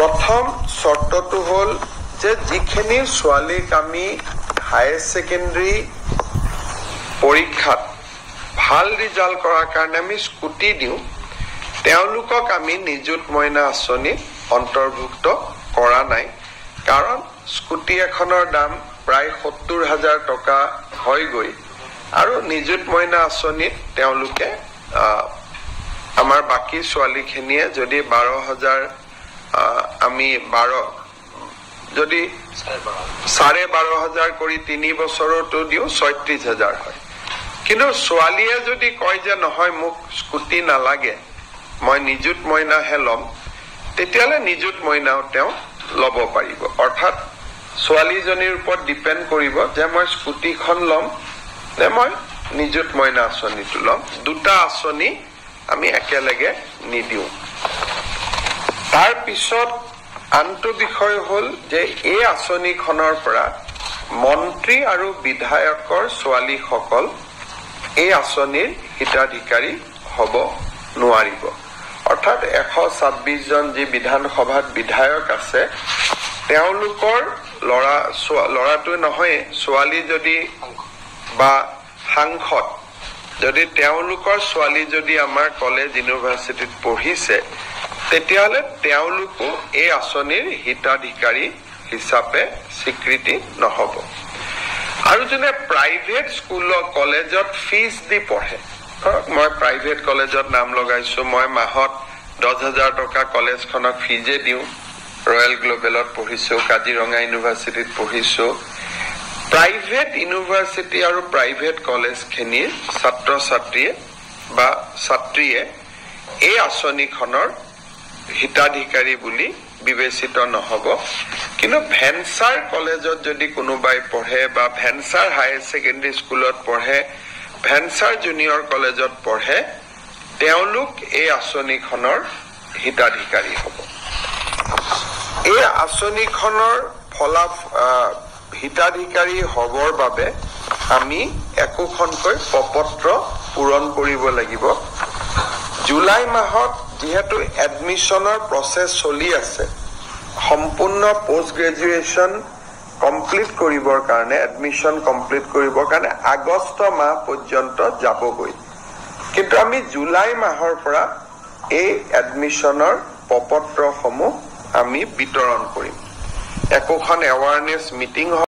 প্ৰথম চৰ্তটো হ'ল যে যিখিনি ছোৱালীক আমি হায়াৰ ছেকেণ্ডাৰী পৰীক্ষাত ভাল ৰিজাল্ট কৰাৰ কাৰণে আমি স্কুটি দিওঁ, তেওঁলোকক আমি নিযুত মইনা আঁচনিত অন্তৰ্ভুক্ত কৰা নাই। কাৰণ স্কুটি এখনৰ দাম প্ৰায় 70,000 টকা হয়গৈ আৰু নিযুত মইনা আঁচনিত তেওঁলোকে আমাৰ বাকী ছোৱালীখিনিয়ে যদি 12,000 আমি 12 যদি 12,500 কৰি 3 বছৰতো দিওঁ 36,000 হয়। কিন্তু ছোৱালীয়ে যদি কয় যে নহয় মোক স্কুটি নালাগে, মই নিযুত মইনাহে ল'ম, তেতিয়াহ'লে নিযুত মইনাও তেওঁ ল'ব পাৰিব। অৰ্থাৎ ছোৱালীজনীৰ ওপৰত ডিপেণ্ড কৰিব যে মই স্কুটিখন ল'ম নে মই নিযুত মইনা আঁচনিটো ল'ম। দুটা আঁচনি আমি একেলগে নিদিওঁ। তাৰ পিছত আনটো বিষয় হ'ল যে এই আঁচনিখনৰ পৰা মন্ত্ৰী আৰু বিধায়কৰ ছোৱালীসকল এই আঁচনিৰ হিতাধিকাৰী হ'ব নোৱাৰিব। অৰ্থাৎ 126 জন যি বিধানসভাত বিধায়ক আছে, তেওঁলোকৰ ল'ৰাটো নহয়, ছোৱালী যদি বা সাংসদ যদি তেওঁলোকৰ ছোৱালী যদি আমাৰ কলেজ ইউনিভাৰ্চিটিত পঢ়িছে, তেতিয়াহ'লে তেওঁলোকো এই আঁচনিৰ হিতাধিকাৰী হিচাপে স্বীকৃতি নহ'ব। আৰু যোনে প্ৰাইভেট স্কুলৰ কলেজত ফিজ দি পঢ়ে, মই প্ৰাইভেট কলেজত নাম লগাইছো, মই মাহত 10,000 টকা কলেজখনক ফিজে দিওঁ, ৰয়েল গ্ল'বেলত পঢ়িছো, কাজিৰঙা ইউনিভাৰ্চিটিত পঢ়িছো। প্ৰাইভেট ইউনিভাৰ্চিটি আৰু প্ৰাইভেট কলেজখিনিৰ ছাত্ৰ ছাত্ৰীয়ে বা ছাত্ৰীয়ে এই আঁচনিখনৰ হিতাধিকাৰী বুলি বিবেচিত নহ'ব। কিন্তু ভেঞ্চাৰ কলেজত যদি কোনোবাই পঢ়ে বা ভেঞ্চাৰ হায়াৰ ছেকেণ্ডাৰী স্কুলত পঢ়ে, ভেঞ্চাৰ জুনিয়ৰ কলেজত পঢ়ে, তেওঁলোক এই আঁচনিখনৰ হিতাধিকাৰী হ'ব। এই আঁচনিখনৰ হিতাধিকাৰী হ'বৰ বাবে আমি একোখনকৈ প্ৰপত্ৰ পূৰণ কৰিব লাগিব। জুলাই মাহত যিহেতু এডমিশ্যনৰ প্ৰচেছ চলি আছে, সম্পূৰ্ণ পোষ্ট গ্ৰেজুৱেশ্যন কমপ্লিট কৰিবৰ কাৰণে, এডমিশ্যন কমপ্লিট কৰিবৰ কাৰণে আগষ্ট মাহ পৰ্যন্ত যাবগৈ। কিন্তু আমি জুলাই মাহৰ পৰা এই এডমিশ্যনৰ প্ৰপত্ৰসমূহ আমি বিতৰণ কৰিম। একোখন এৱাৰনেছ মিটিং